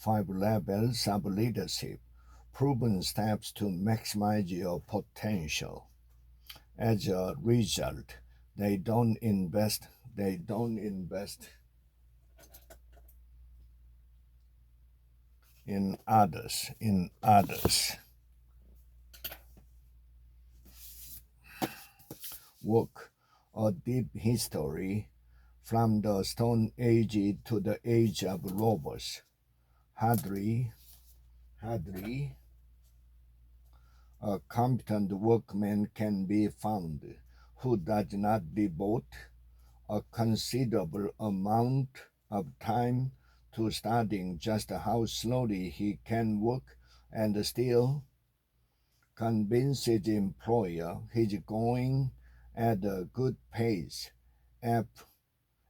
5 levels of leadership, proven steps to maximize your potential. As a result, they don't invest in others. Work, a deep history from the Stone Age to the age of robots. Hardly a competent workman can be found who does not devote a considerable amount of time to studying just how slowly he can work and still convince his employer he's going at a good pace. App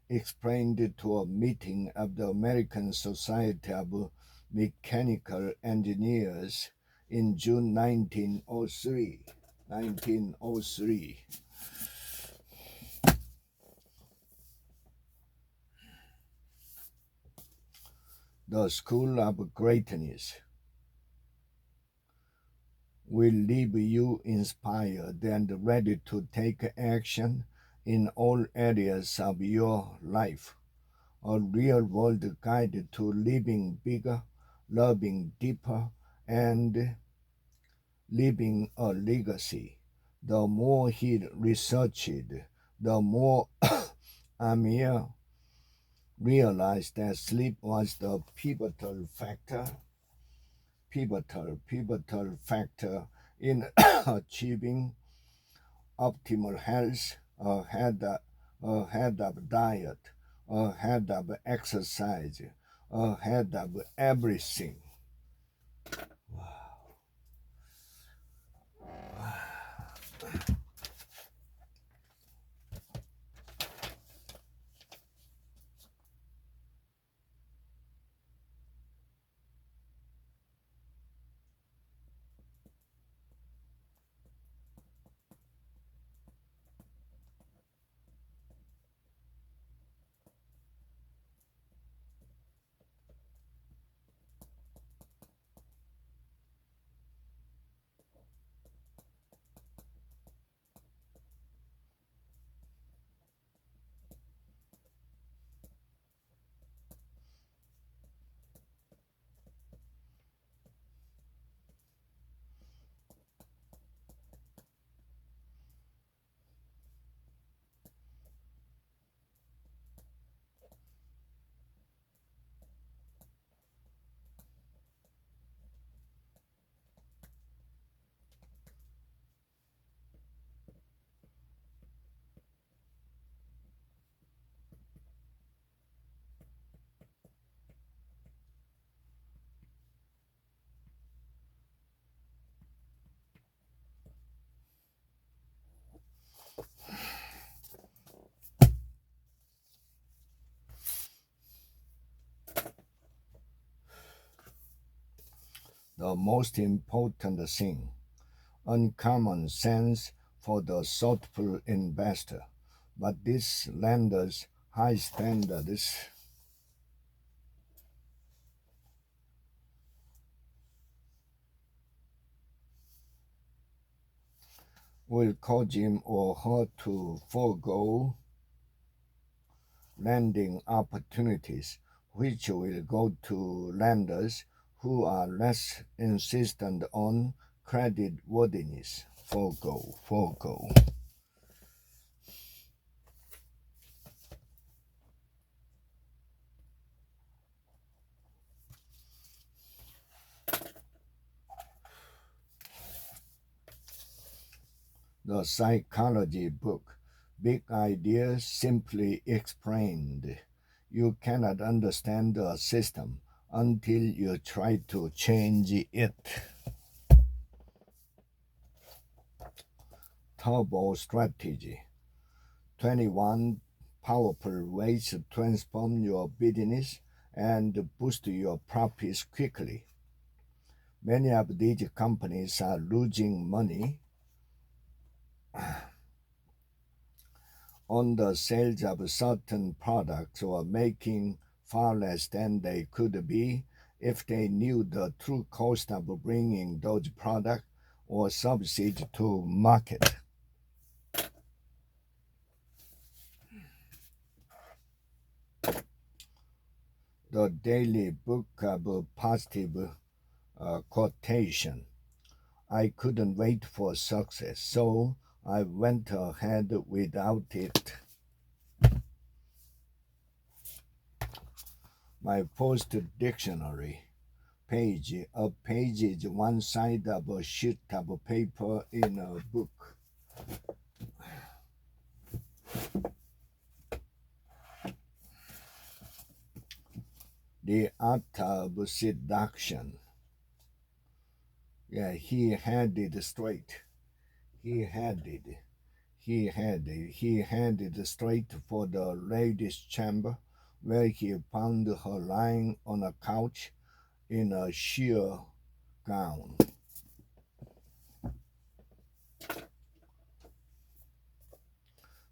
explained to a meeting of the American Society of Mechanical Engineers in June 1903. 1903. The School of Greatness will leave you inspired and ready to take action in all areas of your life. A real world guide to living bigger, loving deeper, and leaving a legacy. The more he researched, the more Amir realized that sleep was the pivotal factor in achieving optimal health ahead of diet, ahead of exercise, ahead of everything. The most important thing, uncommon sense for the thoughtful investor. But this lender's high standards will cause him or her to forego lending opportunities, which will go to lenders who are less insistent on credit worthiness. Forego. The psychology book, Big Ideas Simply Explained. You cannot understand a system until you try to change it. Turbo Strategy, 21 powerful ways to transform your business and boost your profits quickly. Many of these companies are losing money on the sales of certain products or making far less than they could be if they knew the true cost of bringing those products or services to market. The daily book of positive quotation. I couldn't wait for success, so I went ahead without it. My first dictionary page. A page is one side of a sheet of paper in a book. The art of seduction. Yeah, he had it straight. He had it. He had it straight for the ladies' chamber, where he found her lying on a couch in a sheer gown.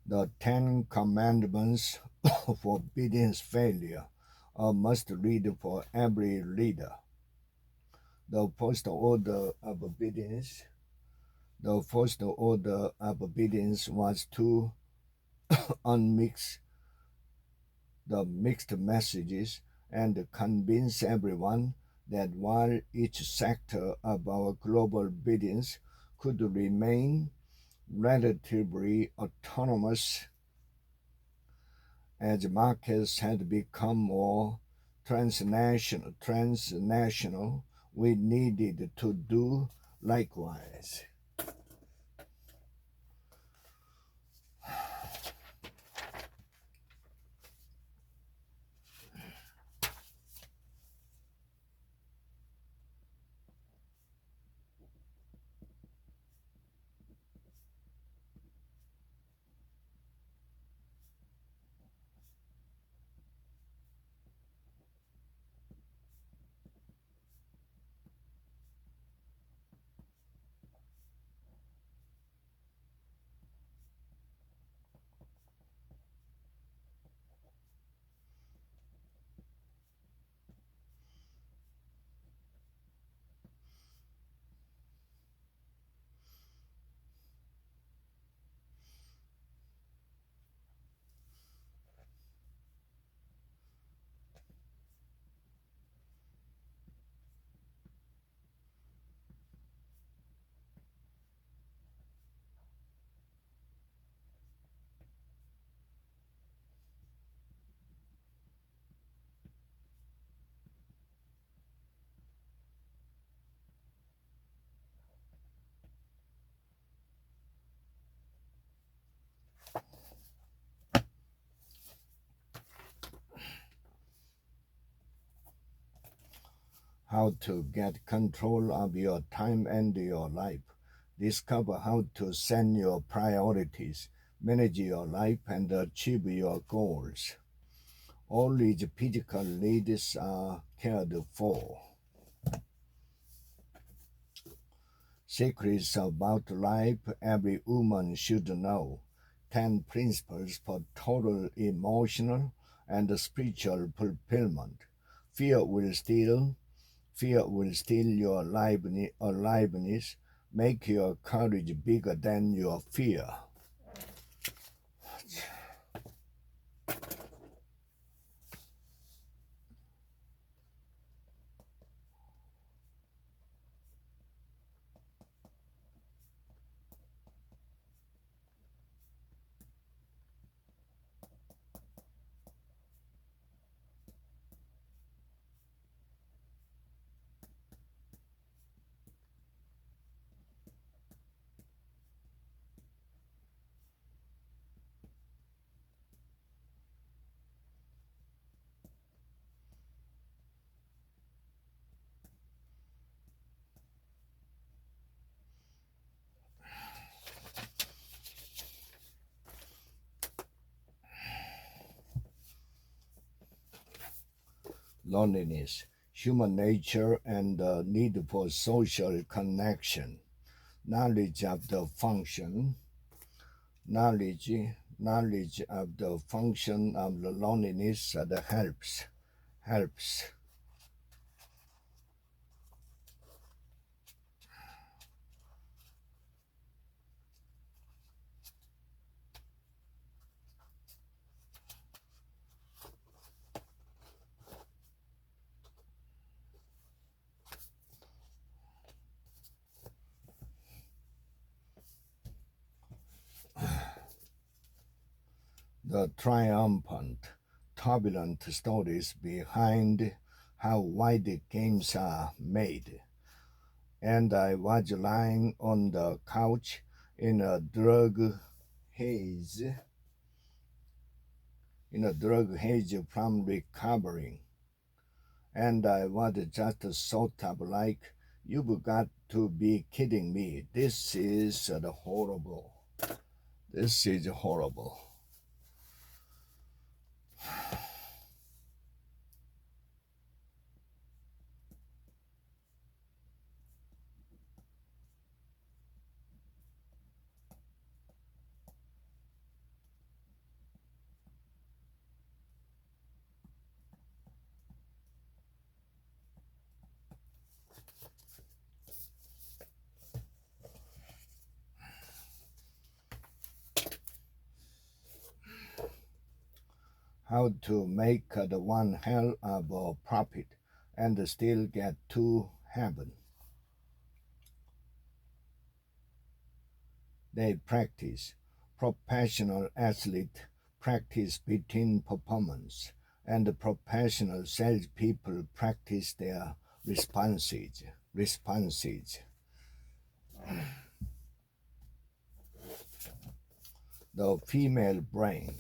The Ten Commandments forbidding failure, a must read for every reader. The first order of obedience. The first order of obedience was to unmix the mixed messages and convince everyone that while each sector of our global obedience could remain relatively autonomous, as markets had become more transnational, we needed to do likewise. How to get control of your time and your life. Discover how to set your priorities, manage your life, and achieve your goals. All these physical needs are cared for. Secrets about life every woman should know. 10 principles for total emotional and spiritual fulfillment. Fear will steal Fear will steal your aliveness, make your courage bigger than your fear. Loneliness, human nature, and the need for social connection. Knowledge of the function, knowledge, knowledge of the function of the loneliness that helps. the triumphant, turbulent stories behind how wide games are made. And I was lying on the couch in a haze, drug haze from recovering. And I was just sort of like, you've got to be kidding me. This is horrible. This is horrible. How to make the one hell of a profit and still get to heaven. They practice. Professional athlete practice between performance, and the professional salespeople practice their responses. The female brain,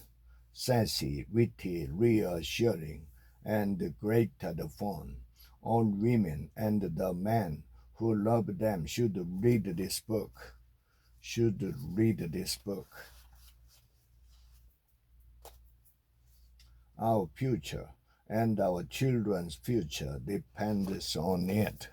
sassy, witty, reassuring, and great at the phone. All women and the men who love them should read this book. Our future and our children's future depends on it.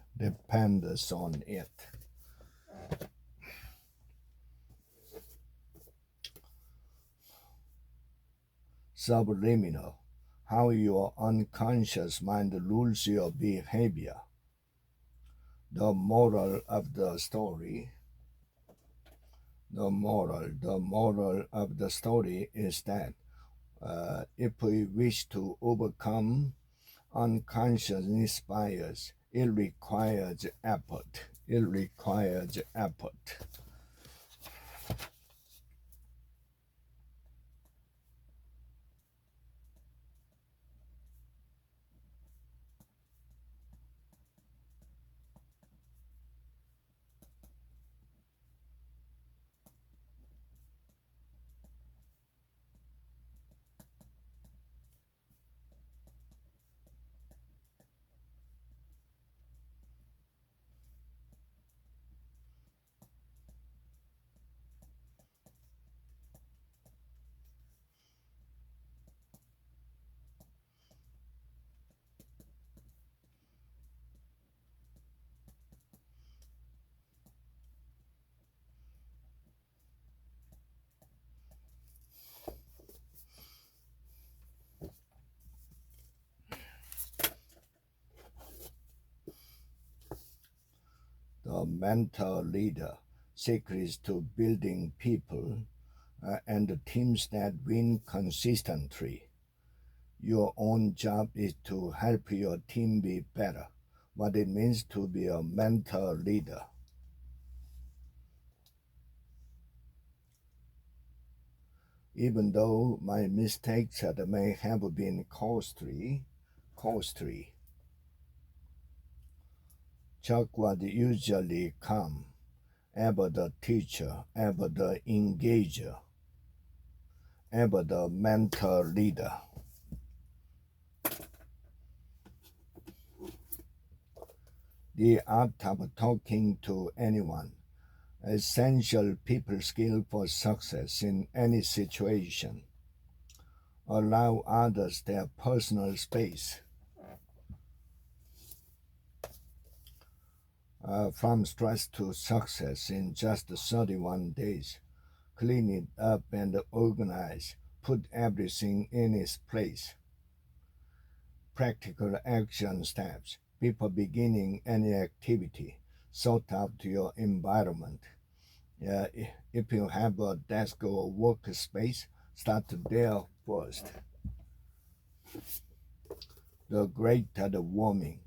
Subliminal, how your unconscious mind rules your behavior. The moral of the story. The moral of the story is that if we wish to overcome unconsciousness bias, it requires effort. The mentor leader, secrets to building people and teams that win consistently. Your own job is to help your team be better. What it means to be a mentor leader. Even though my mistakes may have been costly, Chuck was usually calm, ever the teacher, ever the engager, ever the mentor leader. The art of talking to anyone, essential people skill for success in any situation. Allow others their personal space. From stress to success in just 31 days. Clean it up and organize. Put everything in its place. Practical action steps. Before beginning any activity, sort out your environment. If you have a desk or workspace, start there first. The great warming,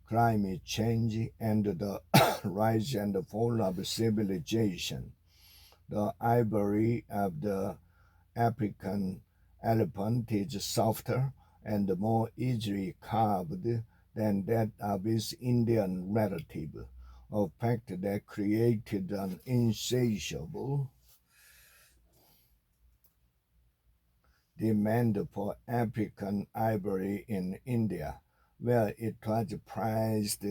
climate change, and the rise and fall of civilization. The ivory of the African Elephant is softer and more easily carved than that of its Indian relative, a fact that created an insatiable demand for African ivory in India, where it was prized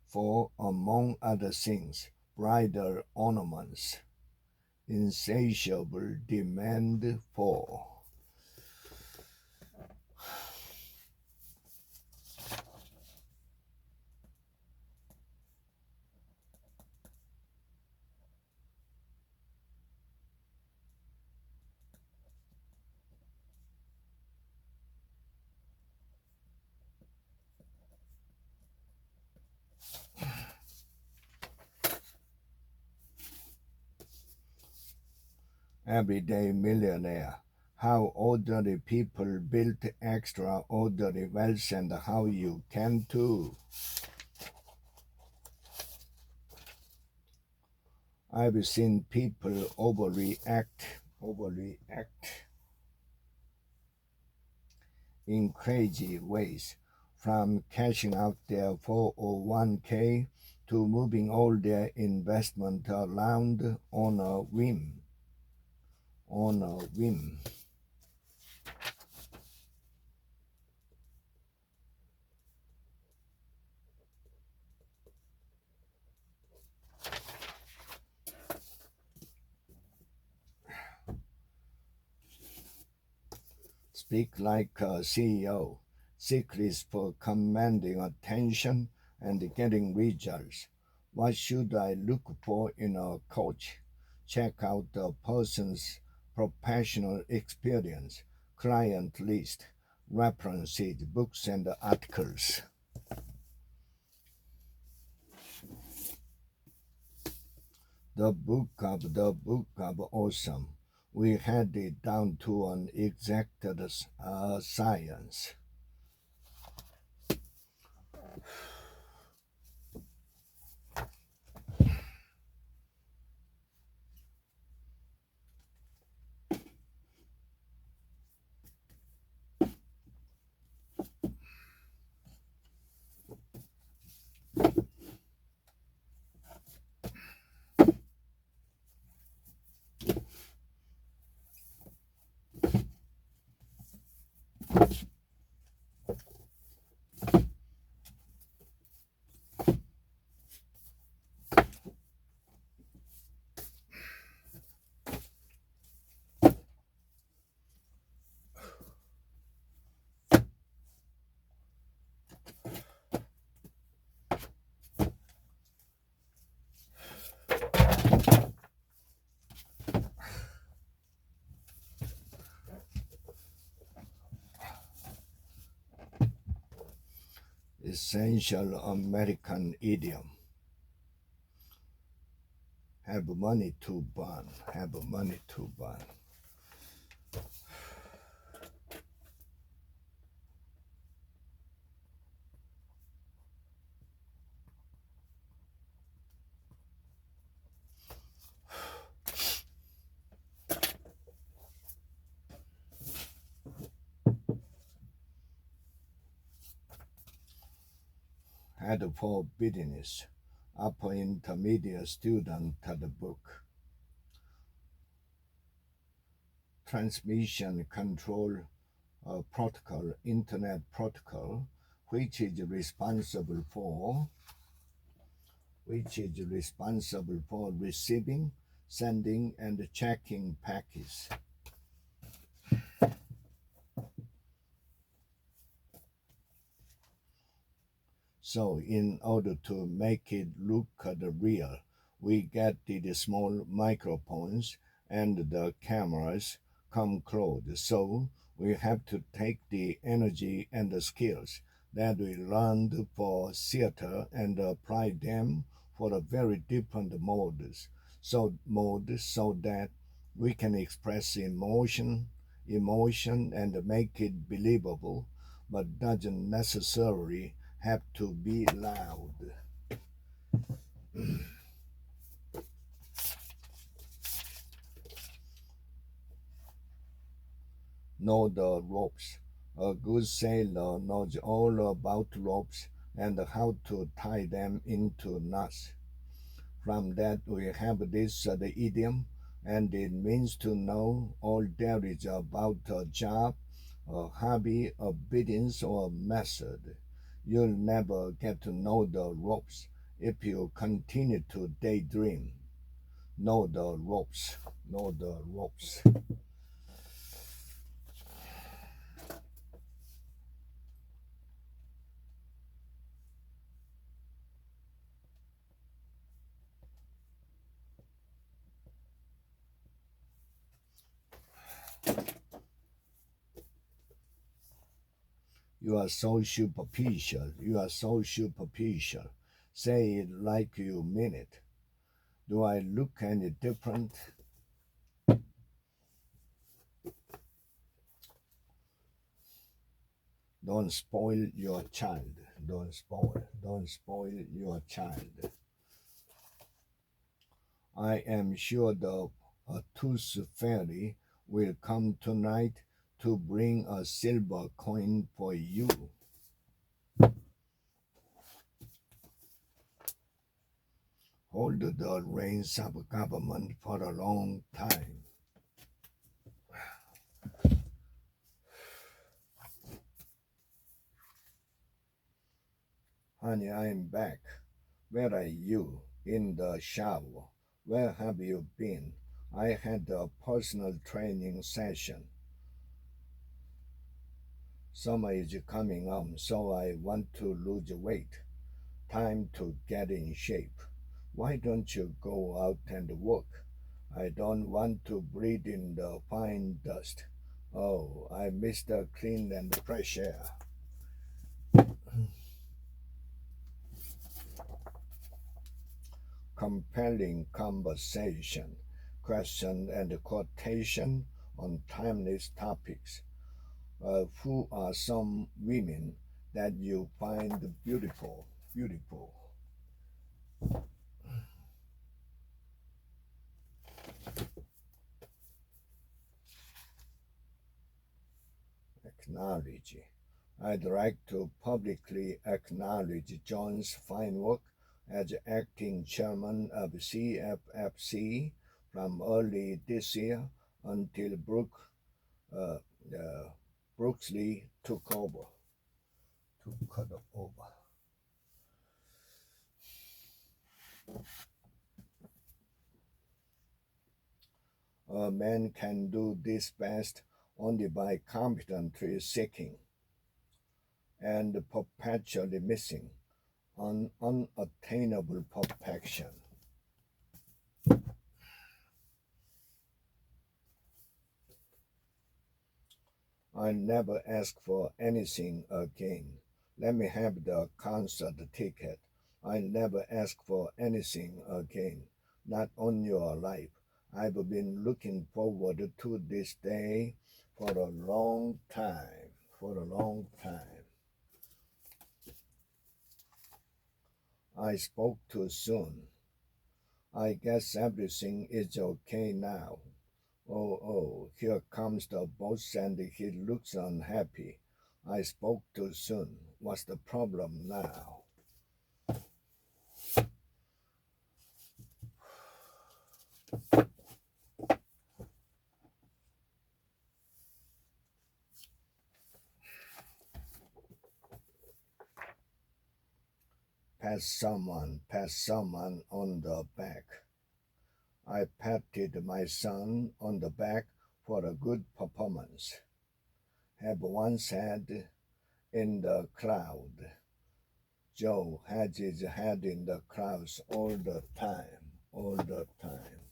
for, among other things, bridal ornaments. Insatiable demand for. Everyday millionaire. How ordinary people built extraordinary wealth and how you can too. I've seen people overreact in crazy ways, from cashing out their 401k to moving all their investment around on a whim. On a whim. Speak like a CEO. Secrets for commanding attention and getting results. What should I look for in a coach? Check out the person's professional experience, client list, references, books, and articles. The book of awesome. We had it down to an exact science. Essential American idiom. Have money to burn. Have money to burn. Had for business. Upper intermediate student to the book. Transmission control protocol, internet protocol, which is responsible for receiving, sending, and checking packets. So in order to make it look real, we get the small microphones and the cameras come close. So we have to take the energy and the skills that we learned for theater and apply them for a very different modes so that we can express emotion and make it believable, but doesn't necessarily have to be loud. Know the ropes. A good sailor knows all about ropes and how to tie them into knots. From that we have this the idiom, and it means to know all there is about a job, a hobby, a business, or a method. You'll never get to know the ropes if you continue to daydream. Know the ropes. Know the ropes. You are so superficial. You are so superficial. Say it like you mean it. Do I look any different? Don't spoil your child. Don't spoil your child. I am sure the tooth fairy will come tonight to bring a silver coin for you. Hold the reins of government for a long time. Honey, I am back. Where are you? In the shower. Where have you been? I had a personal training session. Summer is coming up, so I want to lose weight. Time to get in shape. Why don't you go out and work? I don't want to breathe in the fine dust. Oh, I miss the clean and fresh air. Compelling conversation, question and quotation on timeless topics. Who are some women that you find beautiful? Beautiful. Acknowledge. I'd like to publicly acknowledge John's fine work as acting chairman of CFFC from early this year until uh, uh, Brooks Lee took over. Took over. A man can do this best only by competently seeking and perpetually missing on unattainable perfection. I never ask for anything again. Let me have the concert ticket. I never ask for anything again. Not on your life. I've been looking forward to this day for a long time. For a long time. I spoke too soon. I guess everything is okay now. Oh, here comes the boss and he looks unhappy. I spoke too soon. What's the problem now? Pat someone on the back. I patted my son on the back for a good performance. Have one said in the cloud. Joe had his head in the clouds all the time, all the time.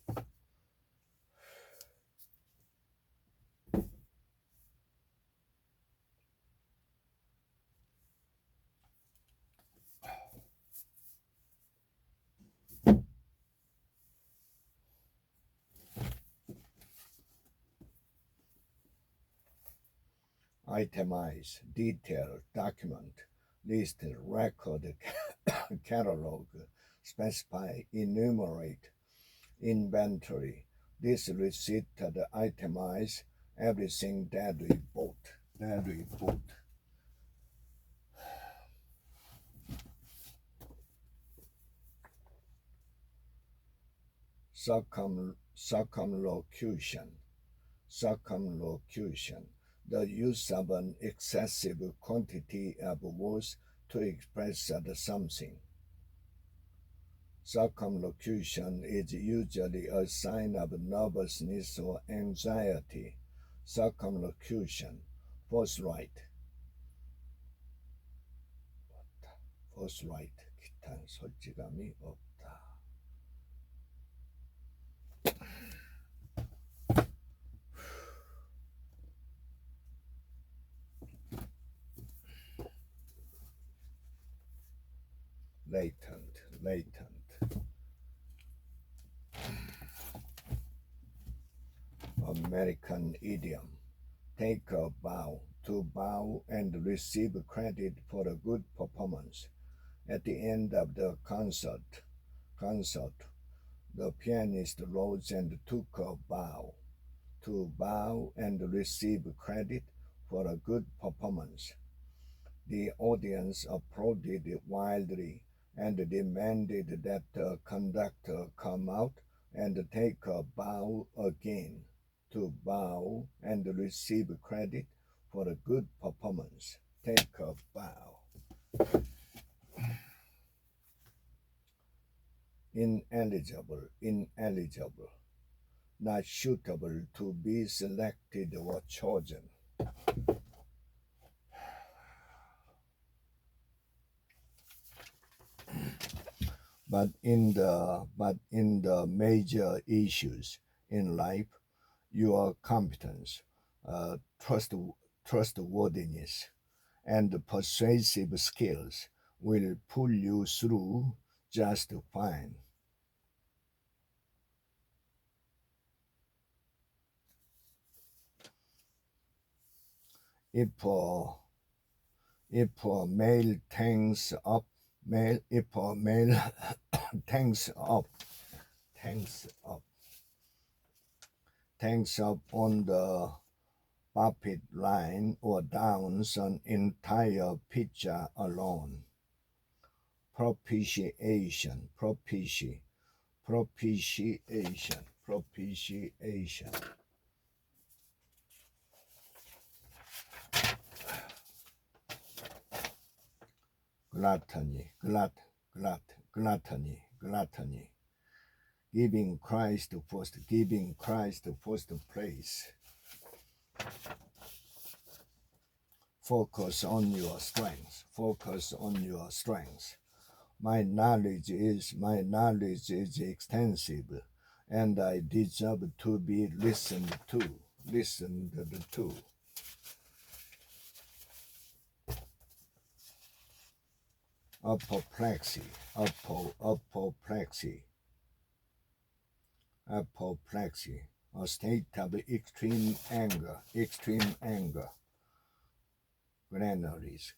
Itemize, detail, document, list, record, catalog, specify, enumerate, inventory. This receipt itemize everything that we bought. Circumlocution, the use of an excessive quantity of words to express something. Circumlocution is usually a sign of nervousness or anxiety. Circumlocution, forthright, 기탄 솔직함이 없다. latent. American idiom. Take a bow. To bow and receive credit for a good performance. At the end of the concert, the pianist rose and took a bow. To bow and receive credit for a good performance. The audience applauded wildly and demanded that the conductor come out and take a bow again. To bow and receive credit for a good performance. Take a bow. Ineligible. Not suitable to be selected or chosen. But in the major issues in life, your competence, trustworthiness, and persuasive skills will pull you through just fine. If a male tanks up on the puppet line or downs an entire picture alone. Propitiation. Gluttony. Giving Christ first place. Focus on your strengths. My knowledge is extensive, and I deserve to be listened to. Apoplexy. A state of extreme anger. Granaries.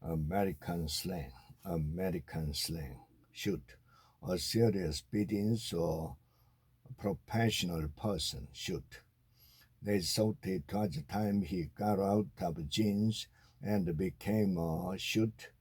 American slang. Shoot. A serious business or professional person. Shoot. They thought it was time he got out of jeans and became a shoot.